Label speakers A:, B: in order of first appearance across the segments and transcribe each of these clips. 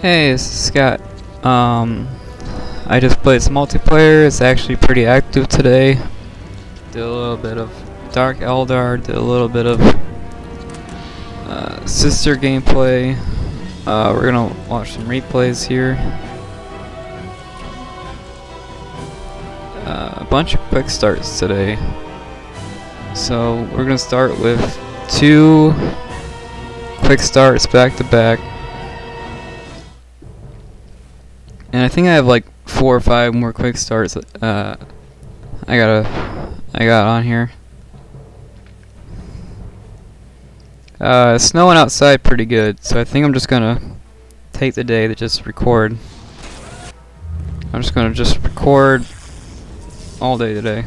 A: Hey, this is Scott. I just played some multiplayer. It's actually pretty active today. Did a little bit of Dark Eldar, did a little bit of sister gameplay. We're gonna watch some replays here. A bunch of quick starts today. So we're gonna start with 2 quick starts back to back. And I think I have like 4 or 5 more quick starts I got on here. It's snowing outside pretty good, so I think I'm just gonna take the day to just record. I'm just gonna record all day today.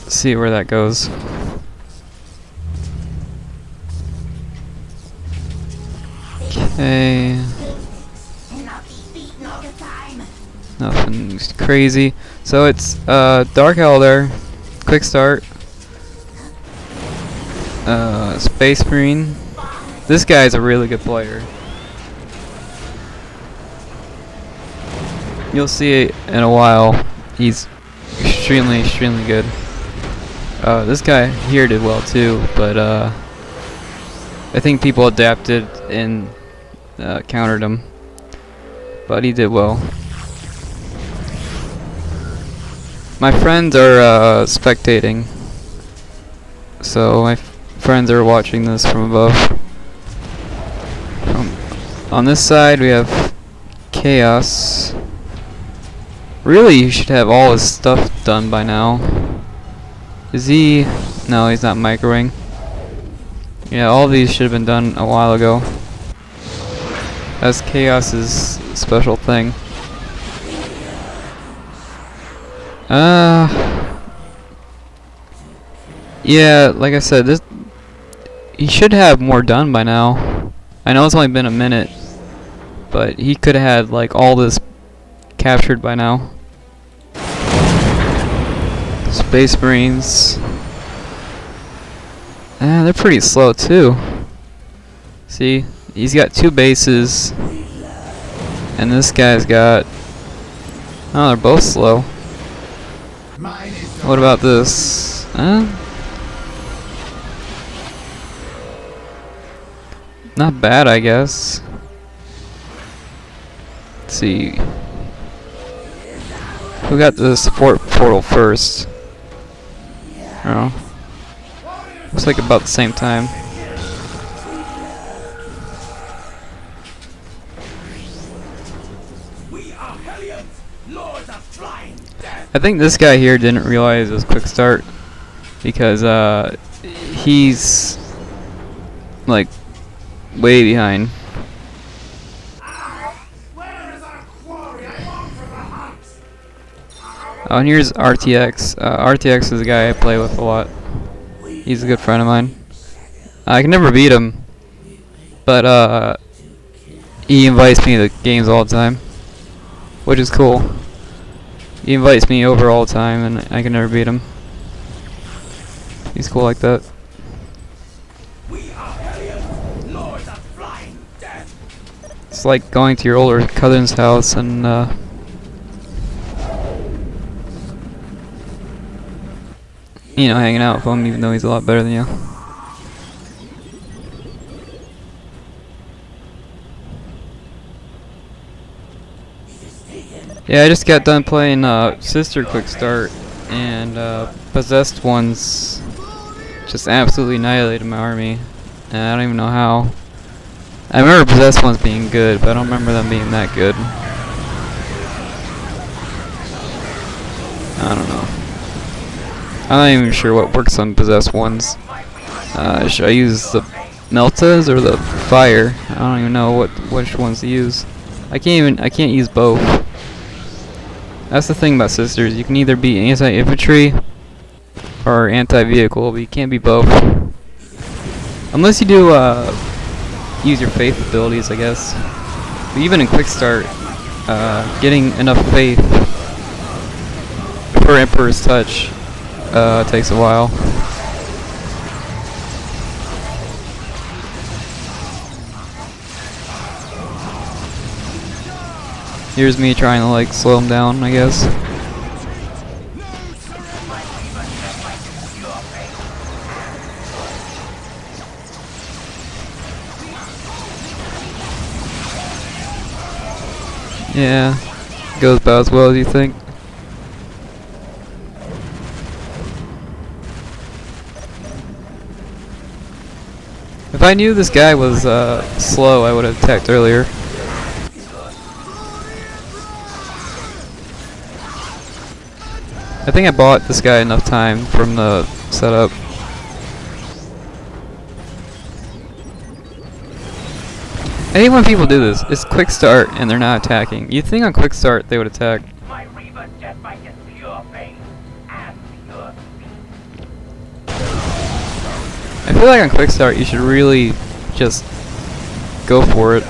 A: See where that goes. Okay. Nothing crazy. So it's Dark Eldar, quick start. Space Marine. This guy's a really good player. You'll see it in a while. He's extremely good. This guy here did well too, but I think people adapted and countered him. But he did well. My friends are spectating, so my friends are watching this from above. On this side we have Chaos. Really, you should have all his stuff done by now. Is he? No, he's not microwing. Yeah, all these should have been done a while ago. That's Chaos's special thing. Yeah, like I said, he should have more done by now. I know it's only been a minute, but he could have had like all this captured by now. Space Marines. They're pretty slow too. See, he's got 2 bases, and this guy's got. Oh, they're both slow. What about this? Not bad, I guess. Let's see. Who got the support portal first? Oh. Looks like about the same time. I think this guy here didn't realize it was quick start because he's like way behind. Oh, and here's RTX. RTX is a guy I play with a lot. He's a good friend of mine. I can never beat him, but he invites me to games all the time, which is cool. He invites me over all the time, and I can never beat him. He's cool like that. It's like going to your older cousin's house and you know, hanging out with him, even though he's a lot better than you. Yeah, I just got done playing Sister Quick Start, and Possessed Ones just absolutely annihilated my army, and I don't even know how. I remember Possessed Ones being good, but I don't remember them being that good. I don't know. I'm not even sure what works on Possessed Ones. Should I use the Meltas or the Fire? I don't even know which ones to use. I can't use both. That's the thing about Sisters. You can either be anti-infantry or anti-vehicle, but you can't be both. Unless you do use your faith abilities, I guess. But even in quick start, getting enough faith for Emperor's Touch takes a while. Here's me trying to like slow him down, I guess. Yeah, goes about as well as you think. If I knew this guy was slow, I would have attacked earlier. I think I bought this guy enough time from the setup. I hate when people do this. It's quick start and they're not attacking. You'd think on quick start they would attack. I feel like on quick start you should really just go for it.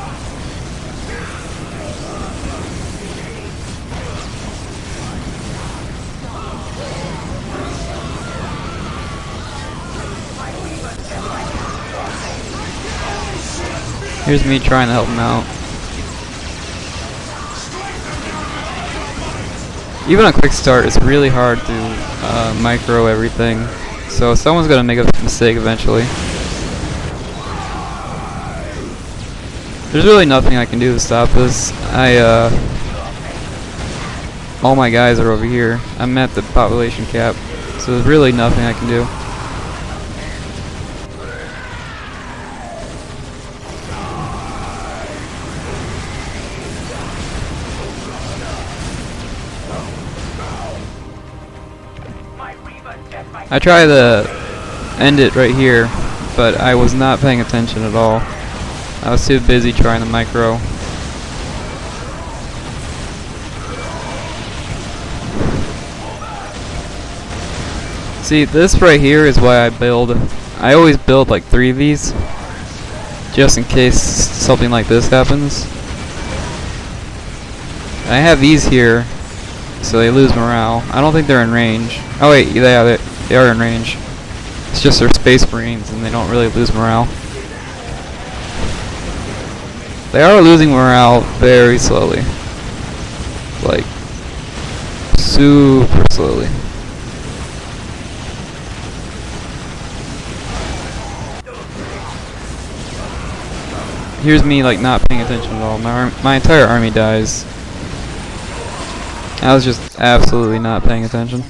A: Here's me trying to help him out. Even on quick start, it's really hard to micro everything. So someone's gonna make a mistake eventually. There's really nothing I can do to stop this. All my guys are over here. I'm at the population cap, so there's really nothing I can do. I try to end it right here, but I was not paying attention at all. I was too busy trying to micro. See, this right here is why I build. I always build like 3 of these, just in case something like this happens. I have these here, so they lose morale. I don't think they're in range. Oh wait, they are in range. It's just they're Space Marines and they don't really lose morale. They are losing morale very slowly. Like, super slowly. Here's me like not paying attention at all. My entire army dies. I was just absolutely not paying attention.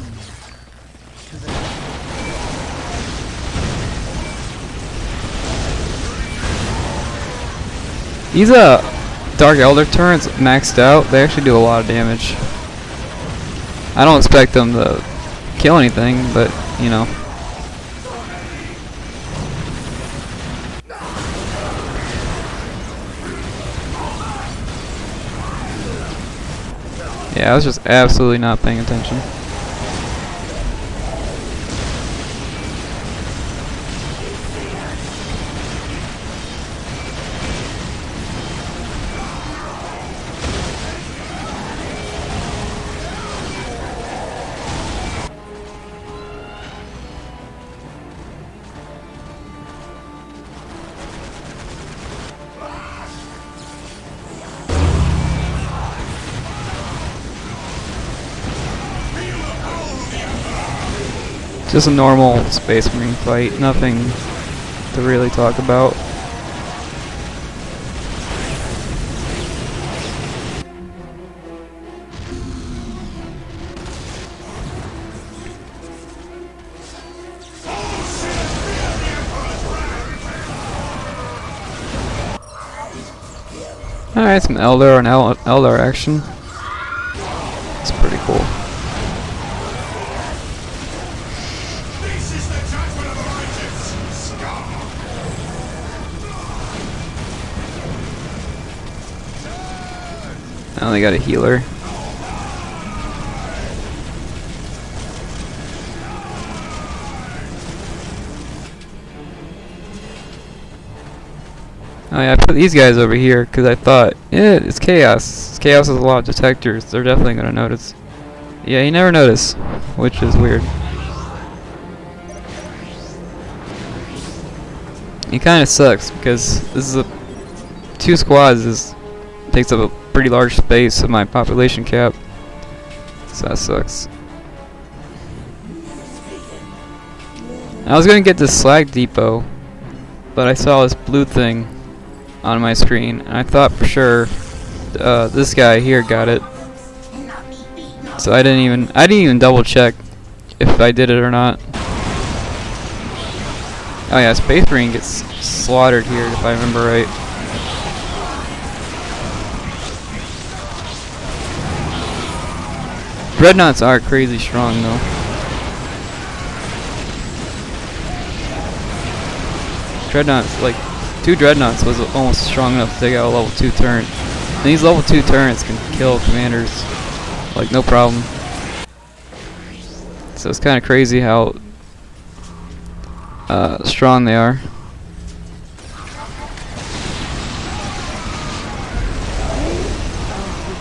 A: These Dark Eldar turrets maxed out, they actually do a lot of damage. I don't expect them to kill anything, but you know. Yeah, I was just absolutely not paying attention. Just a normal Space Marine fight, nothing to really talk about. Alright, some Eldar and Eldar action. It's pretty cool. I only got a healer. Oh yeah, I put these guys over here because I thought, yeah, it's Chaos. Chaos has a lot of detectors. They're definitely going to notice. Yeah, you never notice, which is weird. It kind of sucks because this is 2 squads is Takes up a pretty large space of my population cap. So that sucks. I was gonna get this slag depot, but I saw this blue thing on my screen, and I thought for sure this guy here got it. So I didn't even double check if I did it or not. Oh yeah, Space Marine gets slaughtered here if I remember right. Dreadnoughts are crazy strong though. Dreadnoughts, like 2 Dreadnoughts was almost strong enough to take out a level 2 turret. And these level 2 turrets can kill commanders like no problem. So it's kind of crazy how strong they are.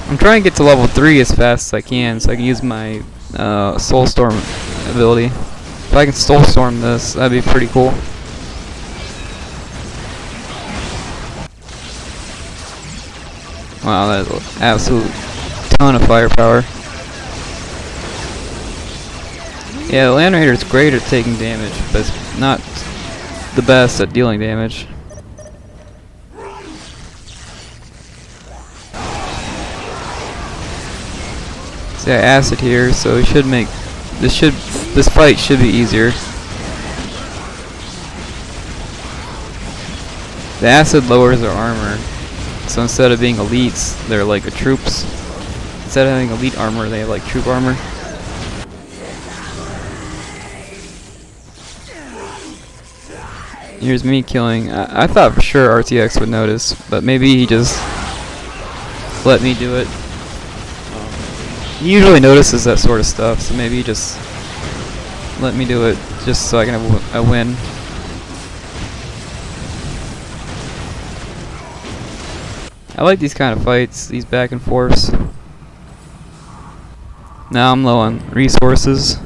A: I'm trying to get to level 3 as fast as I can so I can use my Soulstorm ability. If I can Soulstorm this, that'd be pretty cool. Wow, that is an absolute ton of firepower. Yeah, the Land Raider is great at taking damage, but it's not the best at dealing damage. See, I acid here, so it should make this fight should be easier. The acid lowers their armor, so instead of being elites, they're like a troops. Instead of having elite armor, they have like troop armor. Here's me killing. I thought for sure RTX would notice, but maybe he just let me do it. He usually notices that sort of stuff, so maybe he just let me do it just so I can have a win. I like these kind of fights, these back and forths. Now I'm low on resources.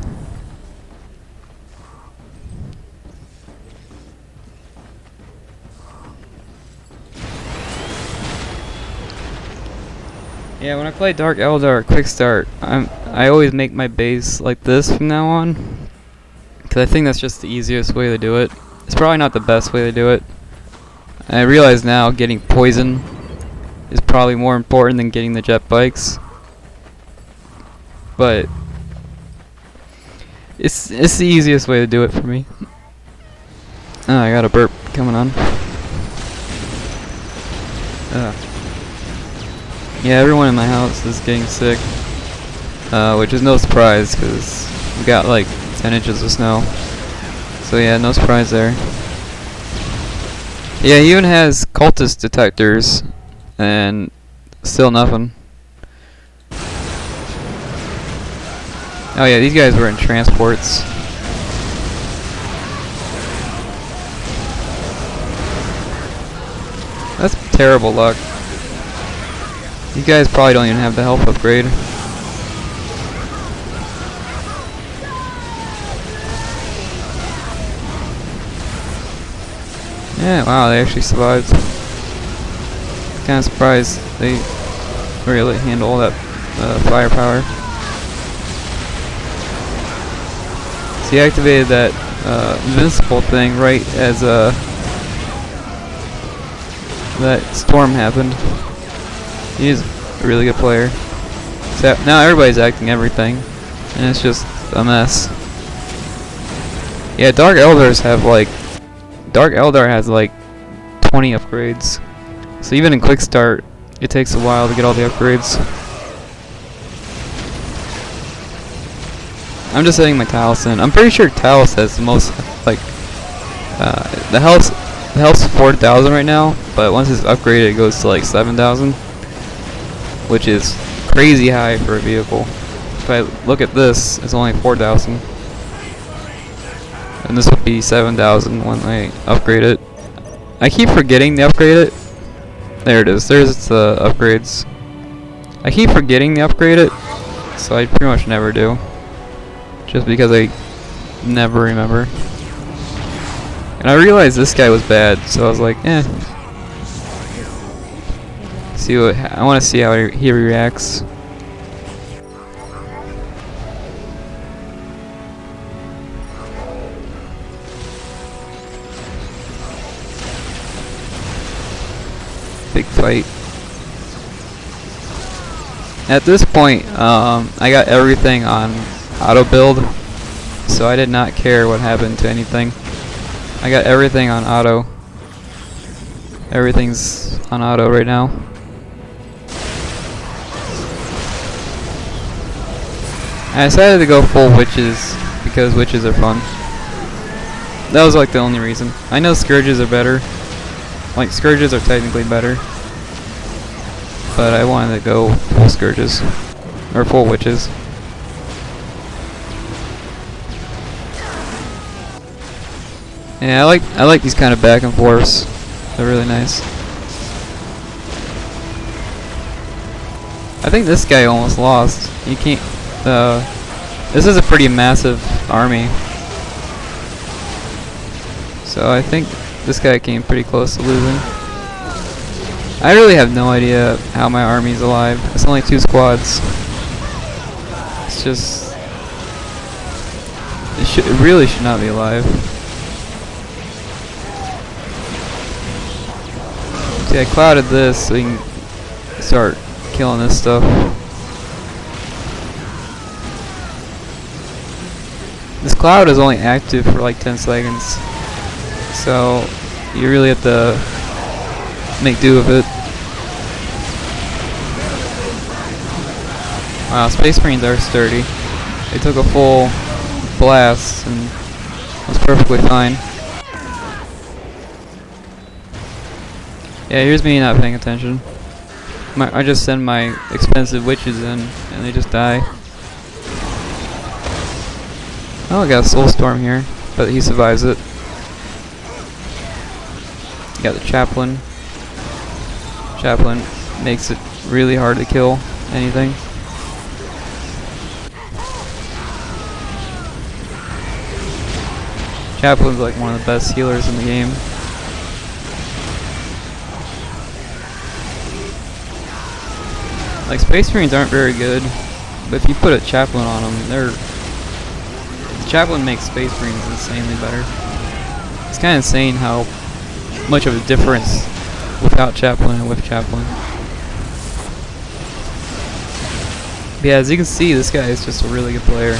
A: Yeah, when I play Dark Eldar Quick Start, I always make my base like this from now on, because I think that's just the easiest way to do it. It's probably not the best way to do it. And I realize now getting poison is probably more important than getting the jet bikes, but it's the easiest way to do it for me. Oh, I got a burp coming on. Yeah, everyone in my house is getting sick, which is no surprise because we got like 10 inches of snow. So yeah, no surprise there. Yeah, he even has cultist detectors, and still nothing. Oh yeah, these guys were in transports. That's terrible luck. You guys probably don't even have the health upgrade. Yeah, wow, they actually survived. Kind of surprised they were able to handle all that firepower. So he activated that invincible thing right as that storm happened. He's a really good player. So now everybody's acting everything, and it's just a mess. Yeah, Dark Eldar has like 20 upgrades. So even in Quick Start, it takes a while to get all the upgrades. I'm just setting my Taliesin. I'm pretty sure Talis has the most, like, the health's 4,000 right now, but once it's upgraded, it goes to like 7,000. Which is crazy high for a vehicle. If I look at this, it's only 4,000. And this will be 7,000 when I upgrade it. I keep forgetting to upgrade it. There it is. There's the upgrades. I keep forgetting to upgrade it, so I pretty much never do. Just because I never remember. And I realized this guy was bad, so I was like, eh. See, I want to see how he reacts. Big fight. At this point, I got everything on auto build, so I did not care what happened to anything. I got everything on auto. Everything's on auto right now. I decided to go full witches because witches are fun. That was like the only reason. I know scourges are better. Like scourges are technically better. But I wanted to go full scourges. Or full witches. Yeah, I like these kind of back and forths. They're really nice. I think this guy almost lost. You can't. This is a pretty massive army. So I think this guy came pretty close to losing. I really have no idea how my army's alive. It's only 2 squads. It's just. It really should not be alive. See, I clouded this so we can start killing this stuff. This cloud is only active for like 10 seconds. So you really have to make do with it. Wow, Space Marines are sturdy. They took a full blast and was perfectly fine. Yeah, here's me not paying attention. I just send my expensive witches in, and they just die. Oh, I got a Soulstorm here, but he survives it. Got the Chaplain. Chaplain makes it really hard to kill anything. Chaplain's like one of the best healers in the game. Like, Space Marines aren't very good, but if you put a Chaplain on them, the Chaplain makes Space Marines insanely better. It's kind of insane how much of a difference without Chaplain and with Chaplain. But yeah, as you can see, this guy is just a really good player.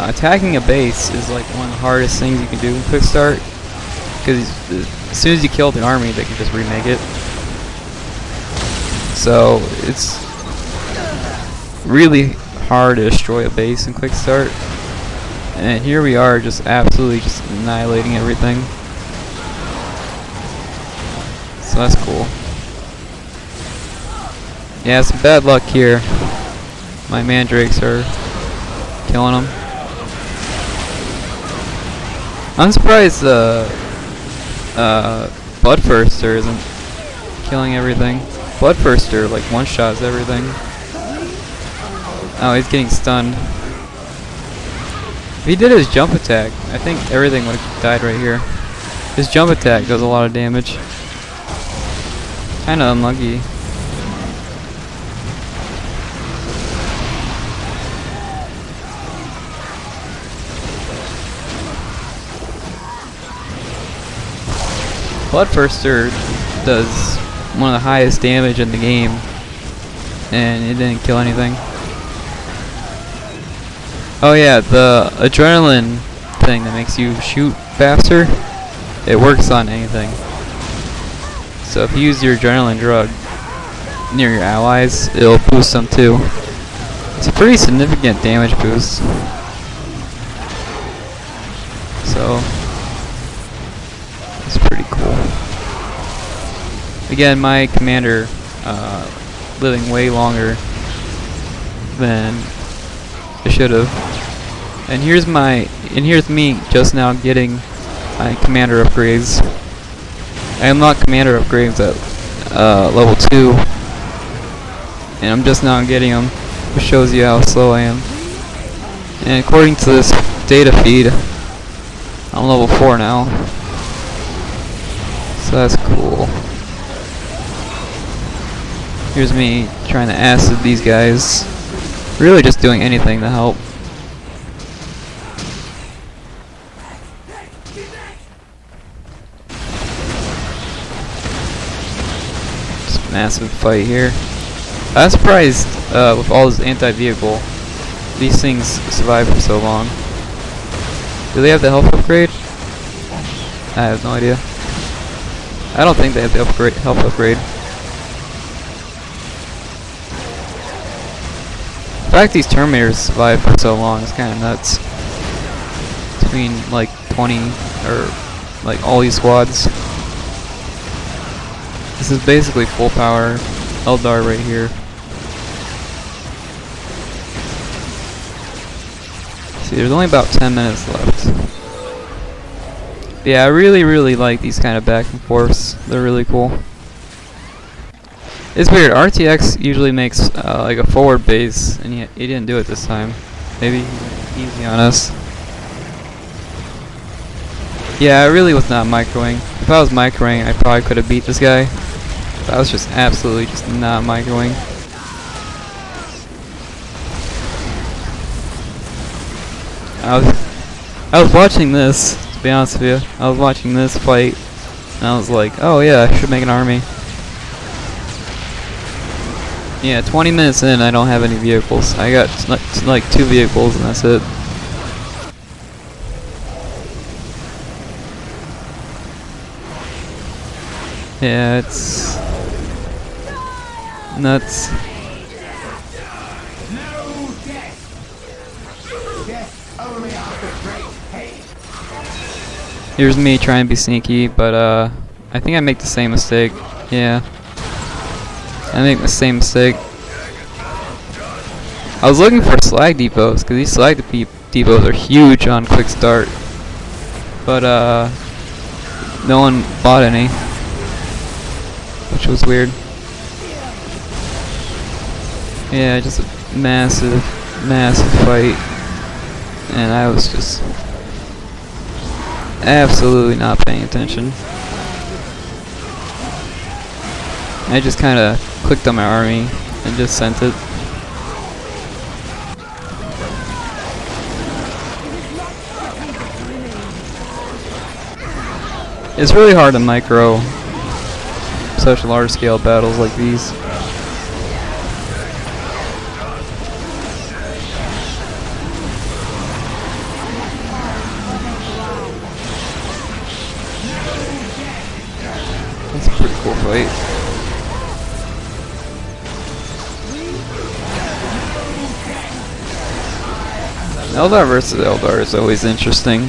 A: Attacking a base is like one of the hardest things you can do in Quick Start, because as soon as you kill the army, they can just remake it. So it's really hard to destroy a base in Quick Start, and here we are just absolutely just annihilating everything. So that's cool. Yeah, some bad luck here. My mandrakes are killing them. I'm surprised Bloodthirster isn't killing everything. Bloodthirster like one-shots everything. Oh, he's getting stunned. If he did his jump attack, I think everything would have died right here. His jump attack does a lot of damage. Kinda unlucky. Bloodthirster does one of the highest damage in the game, and it didn't kill anything. Oh yeah, the adrenaline thing that makes you shoot faster, it works on anything. So if you use your adrenaline drug near your allies, it'll boost them too. It's a pretty significant damage boost. So it's pretty cool. Again, my commander living way longer than I should have. And here's me just now getting my commander upgrades. I unlocked commander upgrades at level 2, and I'm just now getting them, which shows you how slow I am. And according to this data feed, I'm level 4 now. So that's cool. Here's me trying to acid these guys. Really just doing anything to help. Just massive fight here. I'm surprised with all this anti-vehicle, these things survive for so long. Do they have the health upgrade? I have no idea. I don't think they have the health upgrade. The fact these Terminators survive for so long is kind of nuts. Between like 20 or like all these squads. This is basically full power Eldar right here. See, there's only about 10 minutes left. Yeah, I really like these kind of back and forths. They're really cool. It's weird. RTX usually makes like a forward base, and he didn't do it this time. Maybe he went easy on us. Yeah, I really was not microing. If I was microing, I probably could have beat this guy. But I was just absolutely just not microing. I was watching this, to be honest with you. I was watching this fight, and I was like, oh yeah, I should make an army. Yeah, 20 minutes in, I don't have any vehicles. I got like 2 vehicles, and that's it. Yeah, it's nuts. Here's me trying to be sneaky, but I think I make the same mistake. Yeah, I make the same mistake. I was looking for slag depots, because these slag depots are huge on quick start, but no one bought any, which was weird. Yeah, just a massive fight, and I was just absolutely not paying attention. I just kind of clicked on my army and just sent it. It's really hard to micro such large scale battles like these. That's a pretty cool fight. Eldar versus Eldar is always interesting.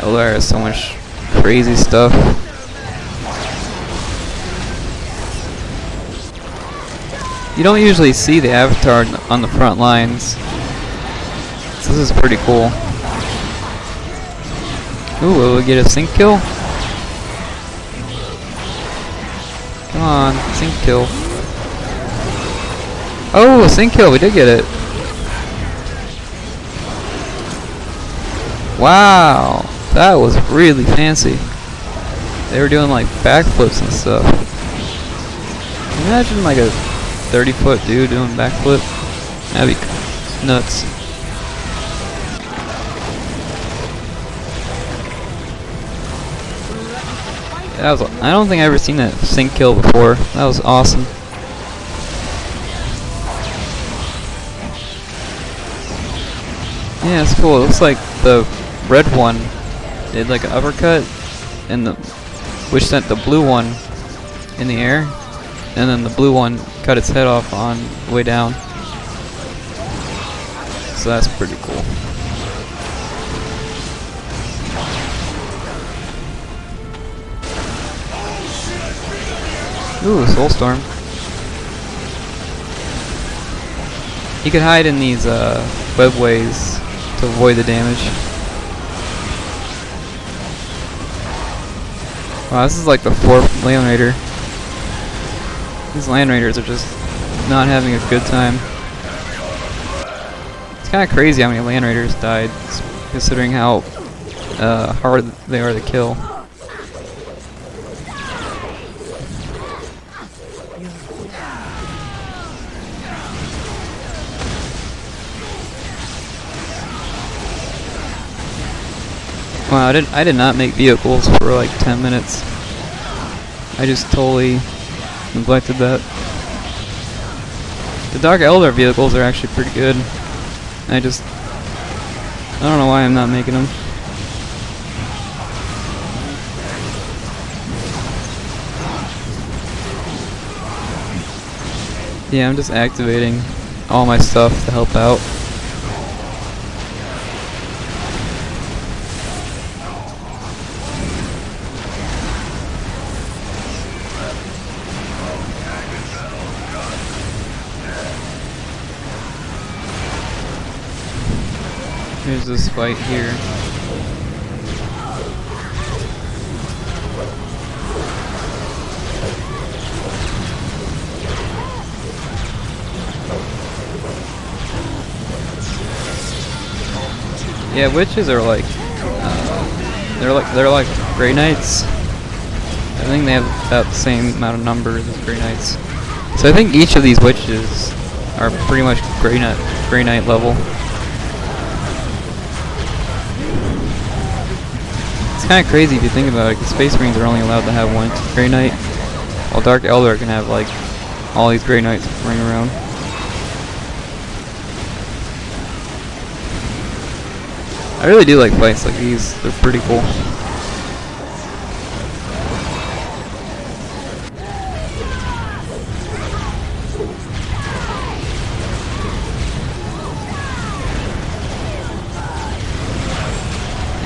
A: Eldar has so much crazy stuff. You don't usually see the Avatar on the front lines, so this is pretty cool. Ooh, will we get a sync kill? Come on, sync kill. Oh, sync kill, we did get it. Wow, that was really fancy. They were doing like backflips and stuff. Imagine like a 30-foot dude doing backflip. That'd be nuts. I don't think I've ever seen that sync kill before. That was awesome. Yeah, it's cool. It looks like the red one did like an uppercut, and which sent the blue one in the air, and then the blue one cut its head off on the way down. So that's pretty cool. Ooh, Soulstorm. He could hide in these webways to avoid the damage. Wow, this is like the 4th Land Raider. These Land Raiders are just not having a good time. It's kind of crazy how many Land Raiders died, considering how hard they are to kill. Wow, I did not make vehicles for like 10 minutes. I just totally neglected that. The Dark Eldar vehicles are actually pretty good. I don't know why I'm not making them. Yeah, I'm just activating all my stuff to help out. Here's this fight here. Yeah, witches are like they're like Grey Knights. I think they have about the same amount of numbers as Grey Knights. So I think each of these witches are pretty much Grey Knight level. It's kind of crazy if you think about it, because Space Marines are only allowed to have one Grey Knight, while Dark Eldar can have like all these Grey Knights running around. I really do like fights like these, they're pretty cool.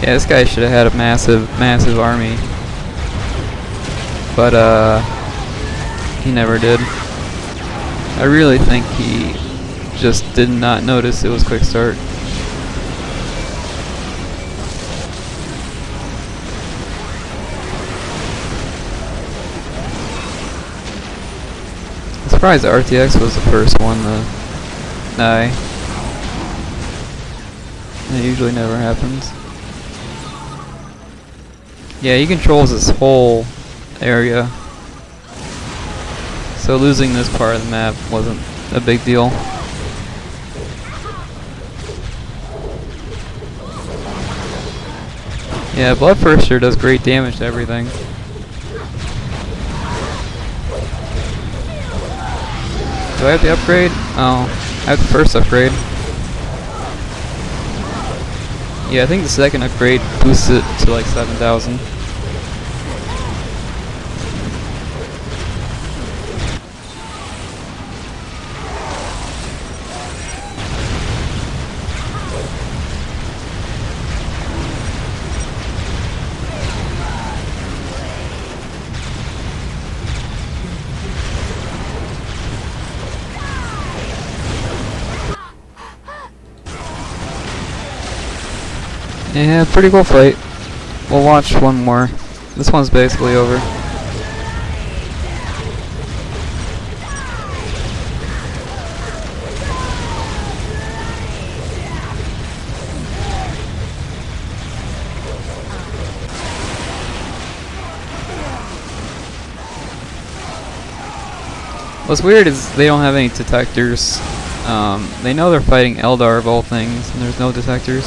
A: Yeah, this guy should have had a massive army. But, he never did. I really think he just did not notice it was quick start. I'm surprised the RTX was the first one to die. That usually never happens. Yeah, he controls this whole area, so losing this part of the map wasn't a big deal. Yeah, Bloodthirster does great damage to everything. Do I have the upgrade? Oh, I have the first upgrade. Yeah, I think the second upgrade boosts it to like 7,000. Yeah, pretty cool fight. We'll watch one more. This one's basically over. What's weird is they don't have any detectors. They know they're fighting Eldar of all things, and there's no detectors.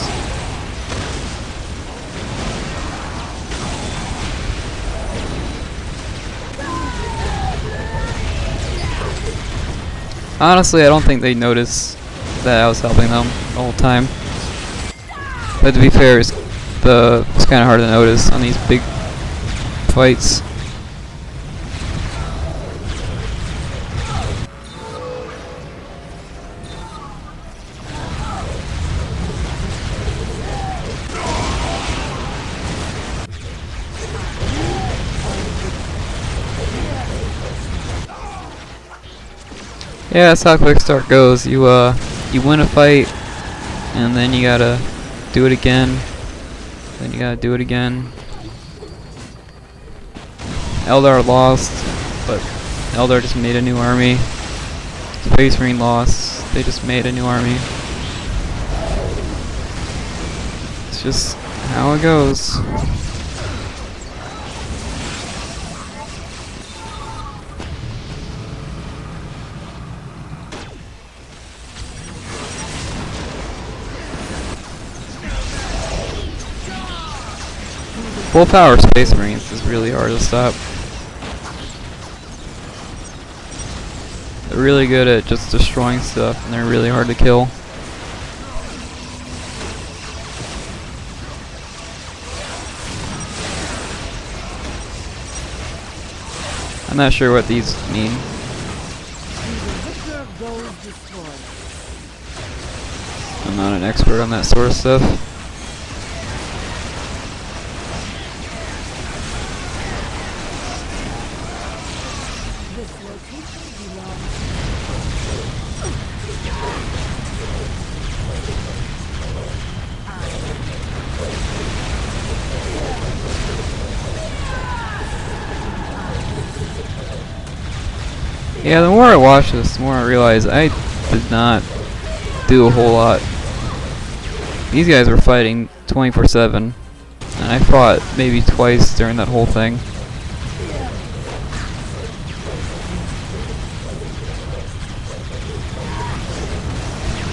A: Honestly, I don't think they noticed that I was helping them the whole time. But to be fair, it's kind of hard to notice on these big fights. Yeah, that's how quick start goes. You win a fight, and then you gotta do it again. Then you gotta do it again. Eldar lost, but Eldar just made a new army. Space Marine lost. They just made a new army. It's just how it goes. Full power Space Marines is really hard to stop. They're really good at just destroying stuff, and they're really hard to kill. I'm not sure what these mean. I'm not an expert on that sort of stuff. Yeah, the more I watch this, the more I realize I did not do a whole lot. These guys were fighting 24/7, and I fought maybe twice during that whole thing.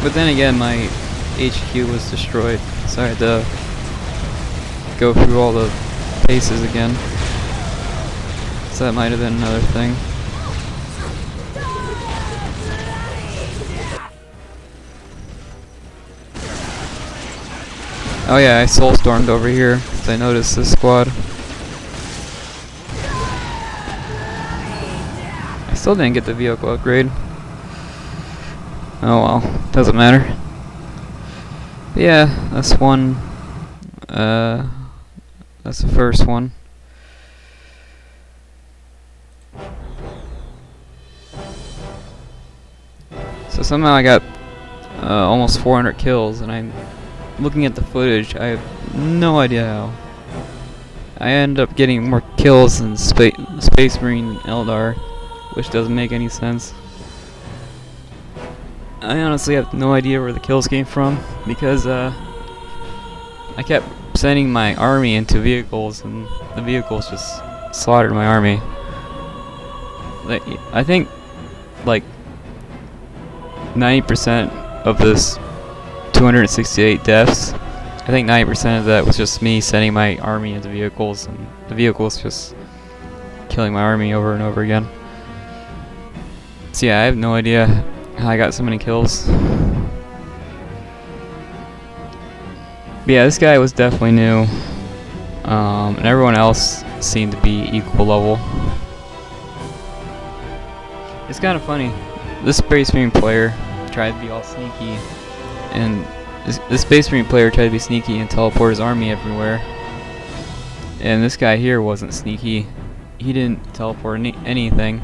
A: But then again, my HQ was destroyed, so I had to go through all the paces again. So that might have been another thing. Oh yeah, I Soulstormed over here because I noticed this squad. I still didn't get the vehicle upgrade. Oh well, doesn't matter. But yeah, that's one. That's the first one. So somehow I got almost 400 kills, and I'm looking at the footage. I have no idea how. I ended up getting more kills than Space Marine Eldar, which doesn't make any sense. I honestly have no idea where the kills came from, because I kept sending my army into vehicles, and the vehicles just slaughtered my army. Like, I think like 90% of this 268 deaths, I think 90% of that was just me sending my army into vehicles, and the vehicles just killing my army over and over again. So yeah, I have no idea how I got so many kills. But yeah, this guy was definitely new, and everyone else seemed to be equal level. It's kind of funny. This Space Marine player tried to be all sneaky, and this Space Marine player tried to be sneaky and teleport his army everywhere. And this guy here wasn't sneaky. He didn't teleport anything,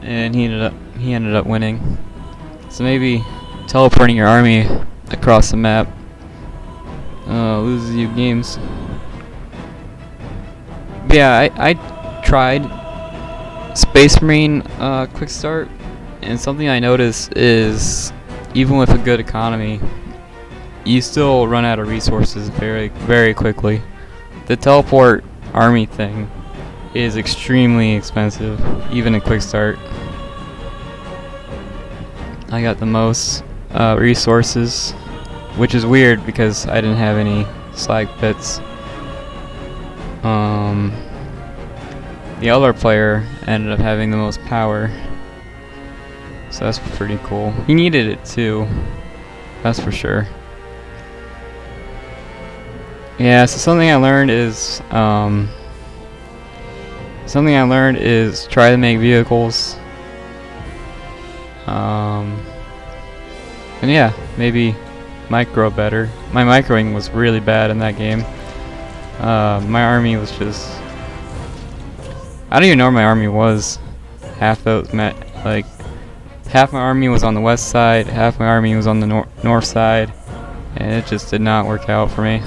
A: and he ended up winning. So maybe teleporting your army across the map loses you games. But yeah, I tried Space Marine quick start, and something I noticed is even with a good economy, you still run out of resources very, very quickly. The teleport army thing is extremely expensive, even in quick start. I got the most resources, which is weird because I didn't have any slag pits. The other player ended up having the most power, so that's pretty cool. He needed it too, that's for sure. Yeah, so something I learned is try to make vehicles. And yeah, maybe micro better. My microing was really bad in that game. My army was just, I don't even know where my army was. Half my army was on the west side, half my army was on the north side, and it just did not work out for me.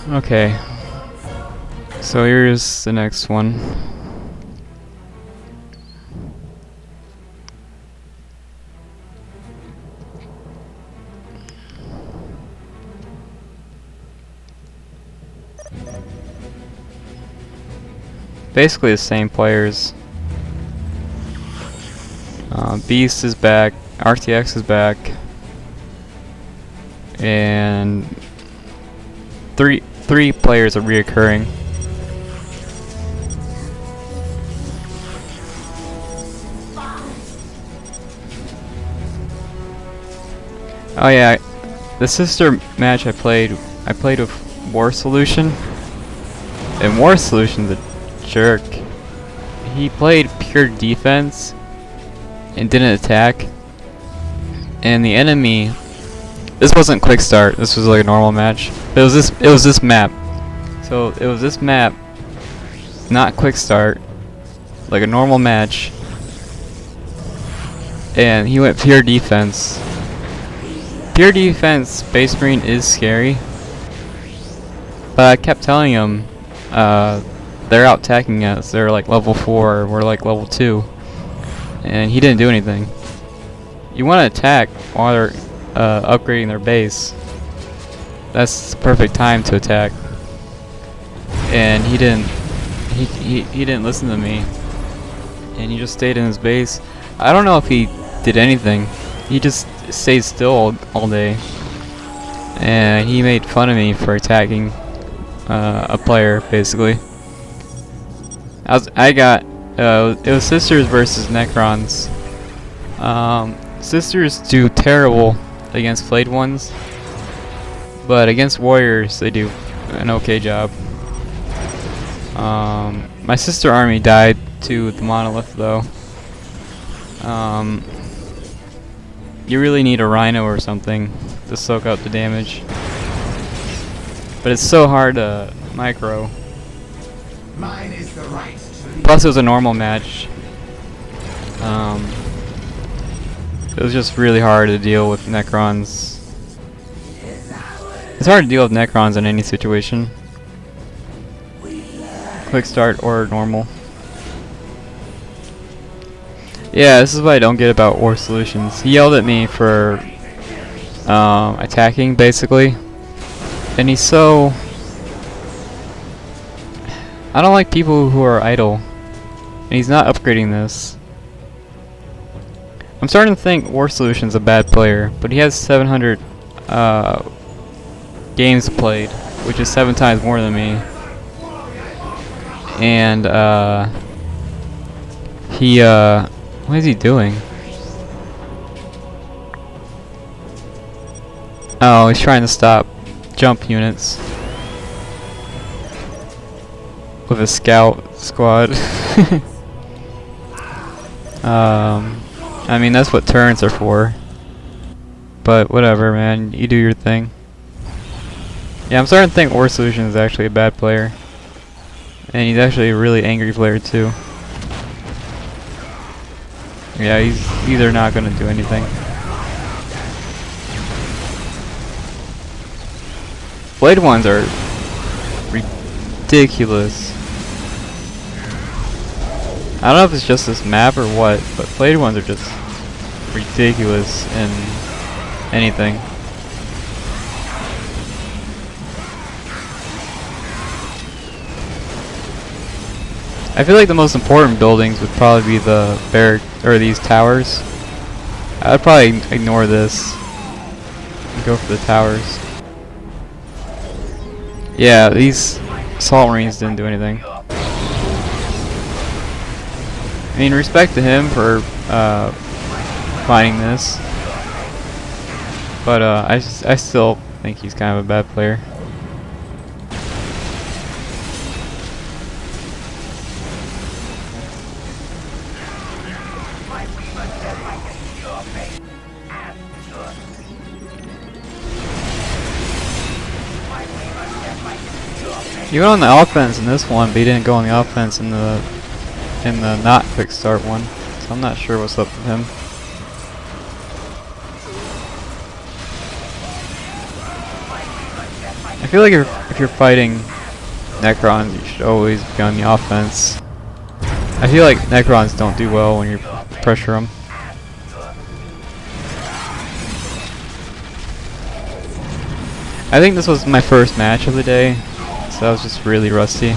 A: Okay. So here's the next one. Basically the same players. Beast is back, RTX is back, and three players are reoccurring. Oh yeah, the sister match I played with War Solution, and War Solution's a jerk. He played pure defense and didn't attack, and the enemy. This wasn't quick start. This was like a normal match. It was this map. So it was this map, not quick start, like a normal match, and he went pure defense. Pure defense Space Marine is scary, but I kept telling him they're out attacking us. They're like level 4, we're like level 2, and he didn't do anything. You want to attack while they're upgrading their base. That's the perfect time to attack, and he didn't. He didn't listen to me, and he just stayed in his base. I don't know if he did anything. He just stayed still all day, and he made fun of me for attacking a player, basically. It was Sisters versus Necrons. Sisters do terrible against flayed ones, but against warriors they do an okay job. My sister army died to the monolith though. You really need a rhino or something to soak up the damage, but it's so hard to micro. Plus it was a normal match. It was just really hard to deal with Necrons. It's hard to deal with Necrons in any situation. Quick start or normal. Yeah, this is what I don't get about War Solutions. He yelled at me for attacking, basically. And he's so... I don't like people who are idle. And he's not upgrading this. I'm starting to think War Solution's a bad player, but he has 700 games played, which is 7 times more than me. And what is he doing? Oh, he's trying to stop jump units with a scout squad. I mean, that's what turrets are for. But whatever, man. You do your thing. Yeah, I'm starting to think War Solution is actually a bad player. And he's actually a really angry player, too. Yeah, these are not going to do anything. Blade ones are ridiculous. I don't know if it's just this map or what, but Blade ones are just ridiculous in anything. I feel like the most important buildings would probably be the these towers. I would probably ignore this and go for the towers. Yeah, these Assault Marines didn't do anything. I mean, respect to him for finding this, but I still think he's kind of a bad player. He went on the offense in this one, but he didn't go on the offense in the not quick start one. So I'm not sure what's up with him. I feel like if you're fighting Necrons, you should always be on the offense. I feel like Necrons don't do well when you pressure them. I think this was my first match of the day, so I was just really rusty.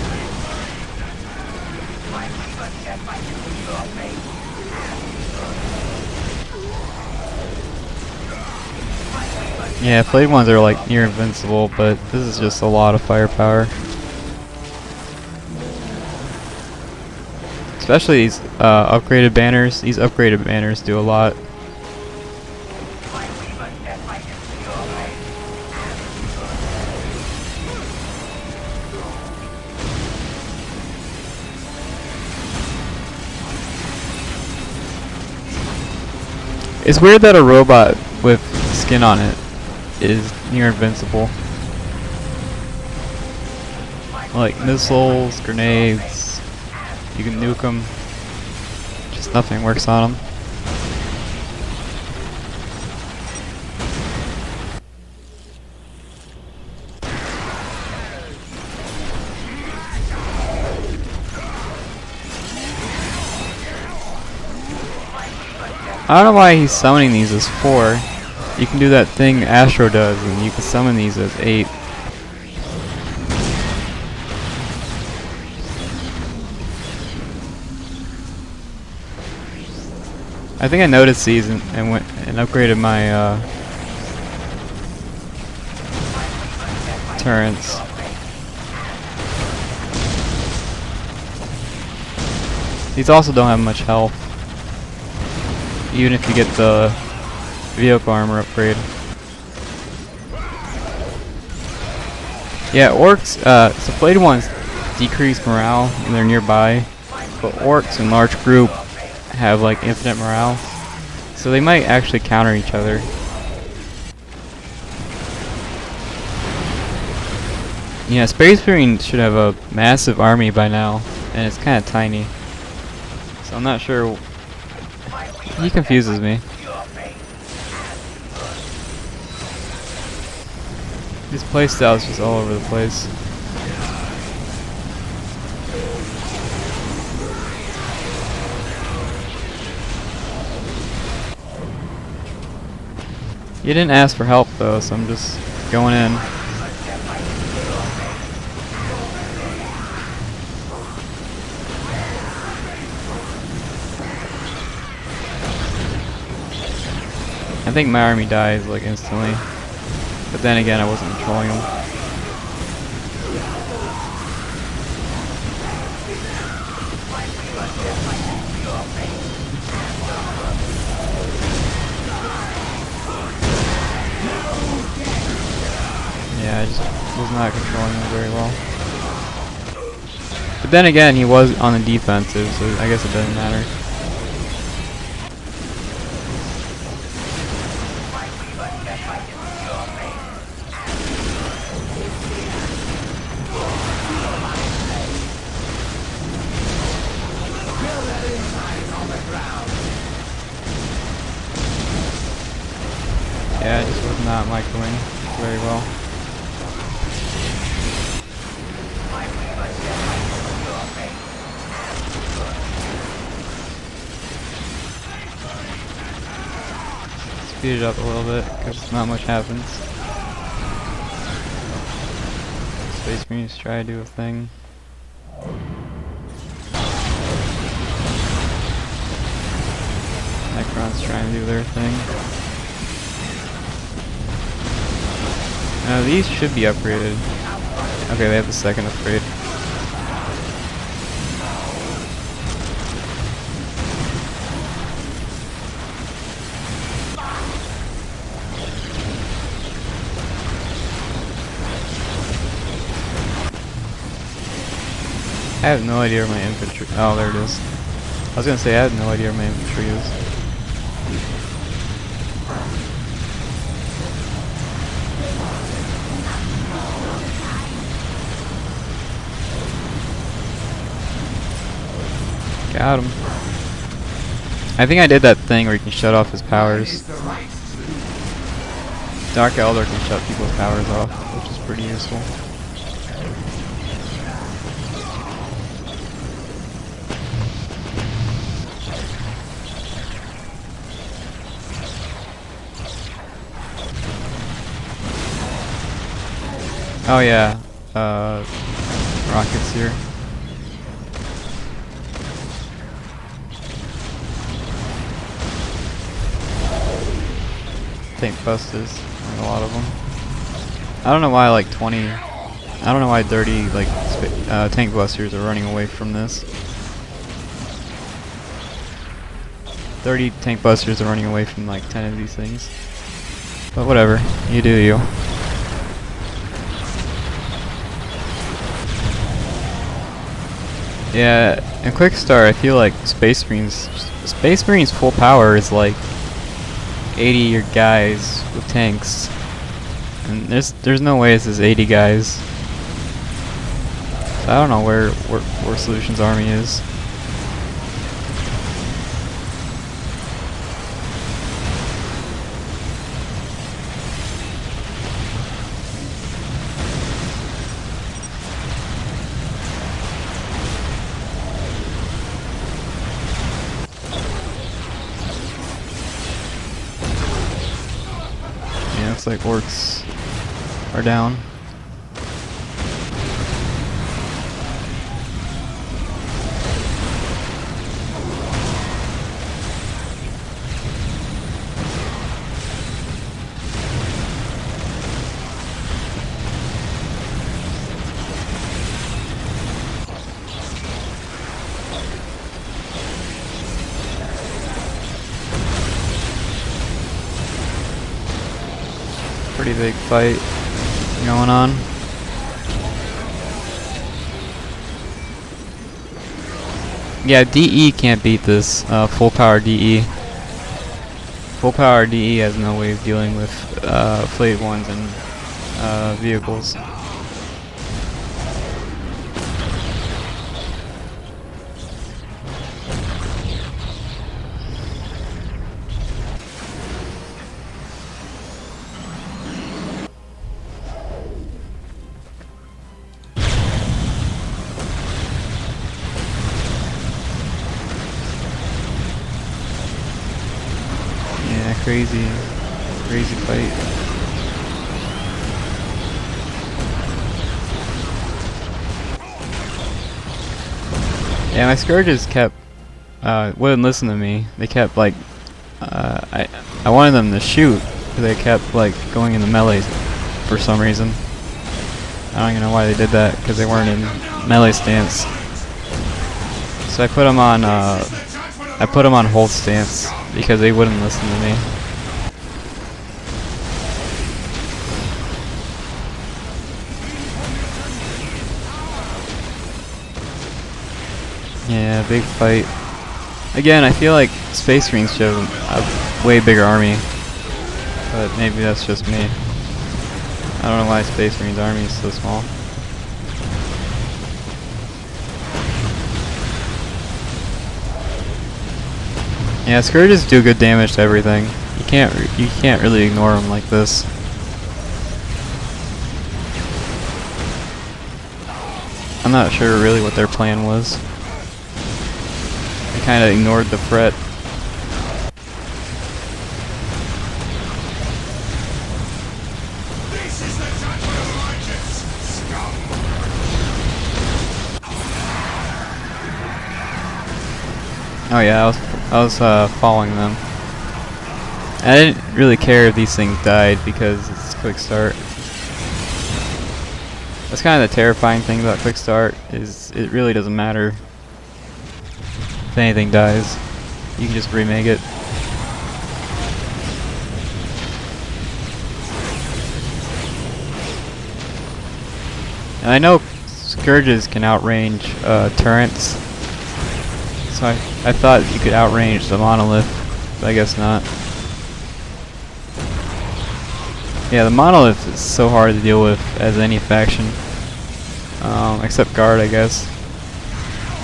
A: Yeah, flayed ones are like near invincible, but this is just a lot of firepower. Especially these upgraded banners. These upgraded banners do a lot. It's weird that a robot with skin on it is near invincible. Like missiles, grenades, you can nuke them. Just nothing works on them. I don't know why he's summoning these as 4. You can do that thing Astro does, and you can summon these as 8. I think I noticed these and went and upgraded my turrets. These also don't have much health, even if you get the vehicle armor upgrade. Yeah, orcs, so flayed ones decrease morale when they're nearby, but orcs in large group have like infinite morale, so they might actually counter each other. Yeah, Space Marine should have a massive army by now, and it's kind of tiny, so I'm not sure. He confuses me. His playstyle is just all over the place. You didn't ask for help though, so I'm just going in. I think my army dies like instantly, but then again I wasn't controlling them. Yeah, I just was not controlling him very well. But then again, he was on the defensive, so I guess it doesn't matter. Yeah, I just was not microing very well. Speed it up a little bit because not much happens. Space Marines try to do a thing. Necrons trying to do their thing. Now these should be upgraded. Okay, they have the second upgrade. I have no idea where my infantry. Oh, there it is. I was gonna say I have no idea where my infantry is. Got him. I think I did that thing where you can shut off his powers. Dark Eldar can shut people's powers off, which is pretty useful. Oh yeah, rockets here. Tank busters. Like a lot of them. I don't know why like 20. I don't know why 30 like tank busters are running away from this. 30 tank busters are running away from like 10 of these things. But whatever, you do you. Yeah, in Quick Start I feel like Space Marines full power is like 80 your guys with tanks. And there's no way this is 80 guys. So I don't know where Solutions Army is. Yeah, looks like orcs are down. Pretty big fight going on. Yeah, DE can't beat this. Full power DE. Full power DE has no way of dealing with flayed ones and vehicles. Crazy fight. Yeah, my Scourges kept wouldn't listen to me. They kept like I wanted them to shoot, but they kept like going into melee for some reason. I don't even know why they did that, because they weren't in melee stance. So I put them on hold stance because they wouldn't listen to me. Yeah, big fight. Again, I feel like Space Marines show a way bigger army, but maybe that's just me. I don't know why Space Marines army is so small. Yeah, Scourges do good damage to everything. You can't really ignore them like this. I'm not sure really what their plan was. They kind of ignored the threat. Oh yeah, I was following them. I didn't really care if these things died because it's Quick Start. That's kind of the terrifying thing about Quick Start, is it really doesn't matter if anything dies. You can just remake it. And I know Scourges can outrange turrets, so I thought you could outrange the Monolith, but I guess not. Yeah, the Monolith is so hard to deal with as any faction, except Guard, I guess.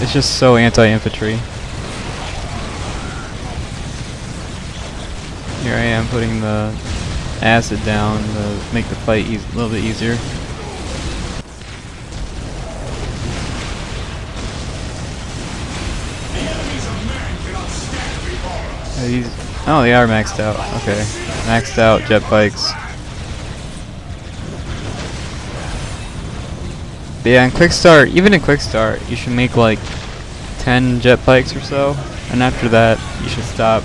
A: It's just so anti-infantry. Here I am putting the acid down to make the fight a little bit easier. Oh, they are maxed out. Okay, maxed out jet bikes. But yeah, in Quick Start, even in Quick Start, you should make like 10 jet bikes or so, and after that, you should stop,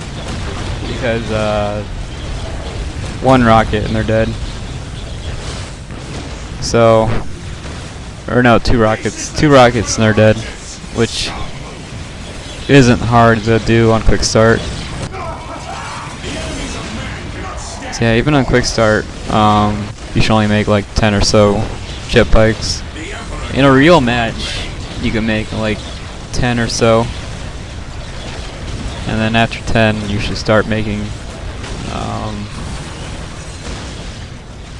A: because one rocket and they're dead. So, or no, two rockets and they're dead, which isn't hard to do on quick start. So yeah, even on quick start, you should only make like 10 or so jet bikes. In a real match, you can make like 10 or so, and then after 10, you should start making.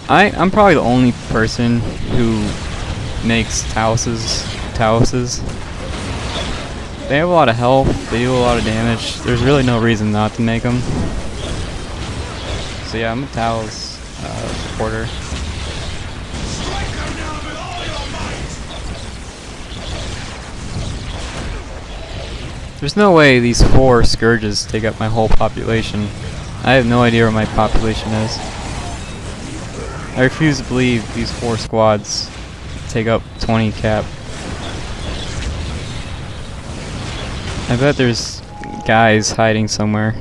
A: I'm probably the only person who makes Taluses. They have a lot of health, they do a lot of damage. There's really no reason not to make them. So yeah, I'm a Talus supporter. There's no way these 4 Scourges take up my whole population. I have no idea where my population is. I refuse to believe these 4 squads take up 20 cap. I bet there's guys hiding somewhere.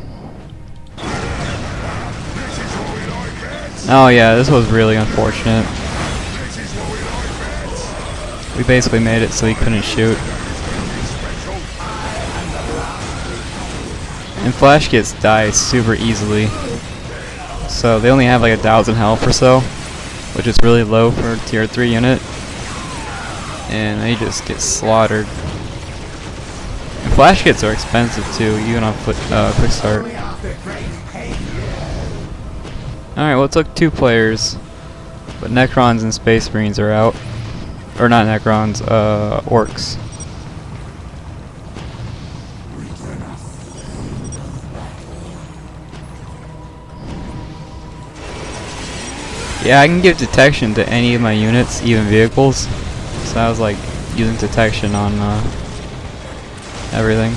A: Oh yeah, this was really unfortunate. We basically made it so he couldn't shoot. And flash kits die super easily. So they only have like 1,000 health or so, which is really low for a tier 3 unit. And they just get slaughtered. And flash kits are expensive too, even on quick start. Alright, well it took 2 players, but Necrons and Space Marines are out. Or not Necrons, Orcs. Yeah, I can give detection to any of my units, even vehicles. So I was like using detection on everything.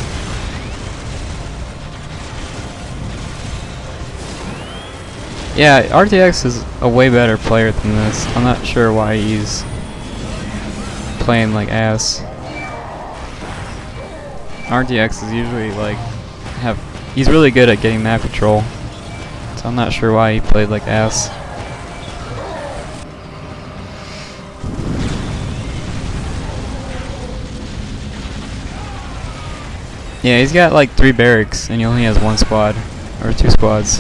A: Yeah, RTX is a way better player than this. I'm not sure why he's playing like ass. RTX is usually like he's really good at getting map control. So I'm not sure why he played like ass. Yeah, he's got like 3 barracks and he only has 1 squad or 2 squads.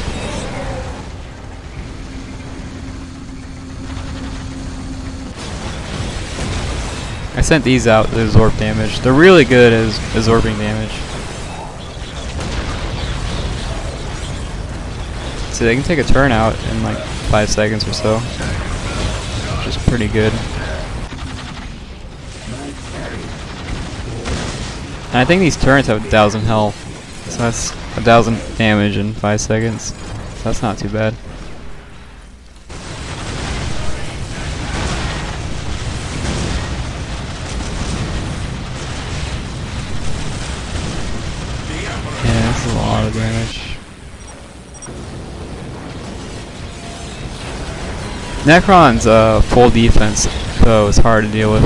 A: I sent these out to absorb damage. They're really good at absorbing damage. So they can take a turn out in like 5 seconds or so, which is pretty good. And I think these turrets have 1,000 health, so that's 1,000 damage in 5 seconds. So that's not too bad. Yeah, that's a lot of damage. Necron's full defense, though, is hard to deal with.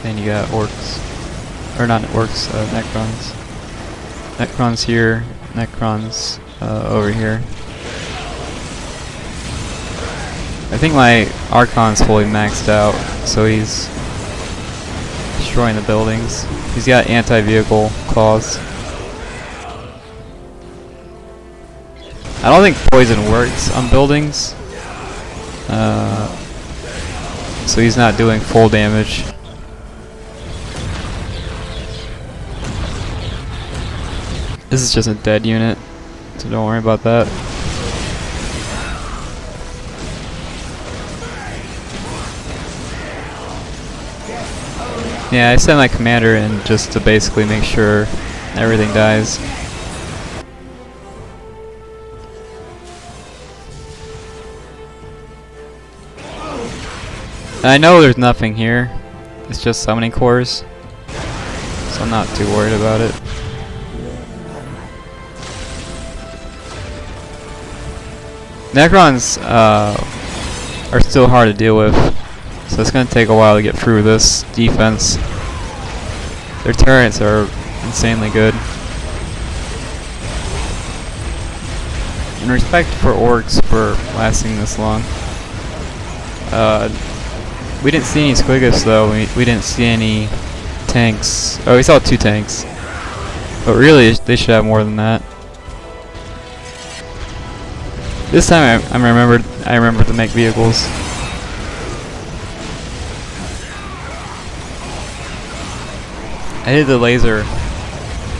A: And you got orcs, or not orcs, Necrons. Necrons here, Necrons over here. I think my Archon's fully maxed out, so he's destroying the buildings. He's got anti-vehicle claws. I don't think poison works on buildings, so he's not doing full damage. This is just a dead unit, so don't worry about that. Yeah, I sent my commander in just to basically make sure everything dies. And I know there's nothing here, it's just summoning cores, so I'm not too worried about it. Necrons are still hard to deal with, so it's going to take a while to get through this defense. Their turrets are insanely good. And respect for orcs for lasting this long. We didn't see any squiggles though. We didn't see any tanks. Oh, we saw 2 tanks. But really, they should have more than that. This time I remembered to make vehicles. I did the laser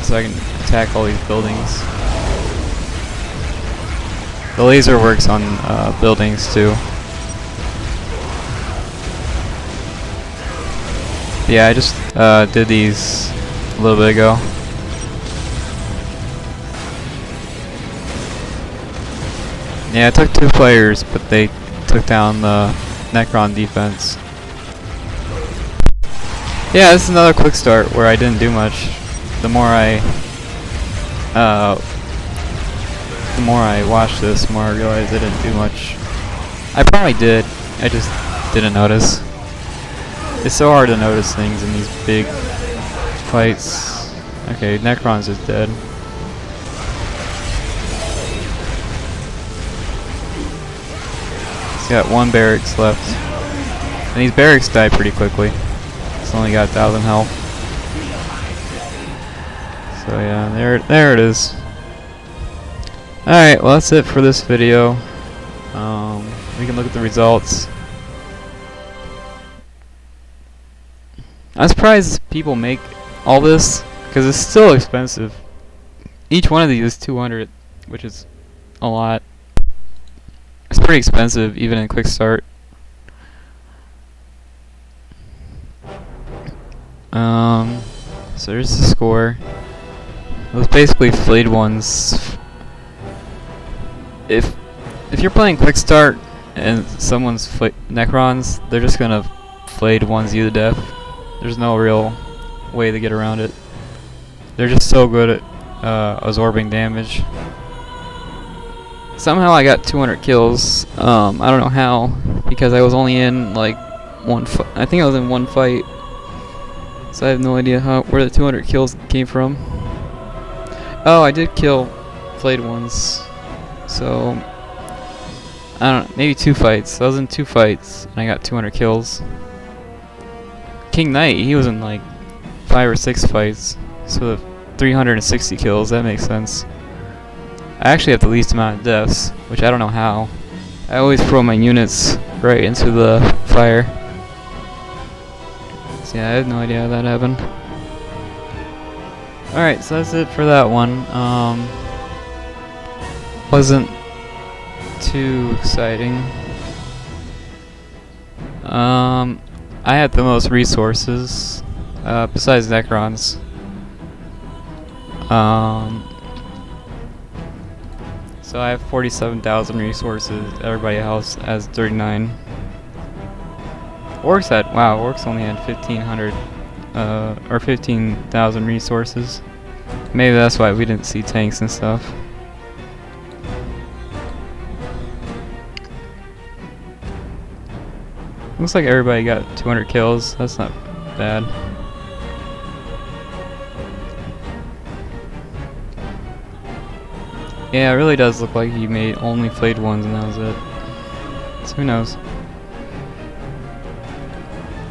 A: so I can attack all these buildings. The laser works on buildings too. Yeah, I just did these a little bit ago. Yeah, it took 2 players, but they took down the Necron defense. Yeah, this is another quick start where I didn't do much. The more I watched this, the more I realized I didn't do much. I probably did, I just didn't notice. It's so hard to notice things in these big fights. Okay, Necron's is dead. He's got 1 barracks left. And these barracks die pretty quickly. It's only got 1,000 health. So yeah, there it is. Alright, well that's it for this video. We can look at the results. I'm surprised people make all this, because it's still expensive. Each one of these is 200, which is a lot. It's pretty expensive, even in quick start. So there's the score. Those basically flayed ones. If you're playing quick start and someone's Necrons, they're just gonna flayed ones you to death. There's no real way to get around it. They're just so good at absorbing damage. Somehow I got 200 kills. I don't know how, because I was only in like I think I was in 1 fight. So I have no idea where the 200 kills came from. Oh, I did kill flayed ones. So I don't know, maybe 2 fights. I was in 2 fights and I got 200 kills. King Knight, he was in like 5 or 6 fights. So 360 kills, that makes sense. I actually have the least amount of deaths, which I don't know how. I always throw my units right into the fire. So yeah, I have no idea how that happened. Alright, so that's it for that one. Wasn't too exciting. I had the most resources, besides Necrons. So I have 47,000 resources. Everybody else has 39. Orcs only had 1,500, or 15,000 resources. Maybe that's why we didn't see tanks and stuff. Looks like everybody got 200 kills. That's not bad. Yeah, it really does look like he made only flayed ones and that was it. So who knows?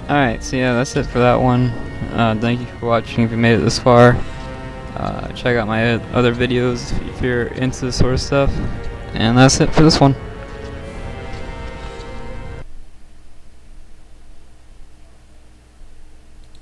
A: Alright, so yeah, that's it for that one. Thank you for watching if you made it this far. Check out my other videos if you're into this sort of stuff. And that's it for this one.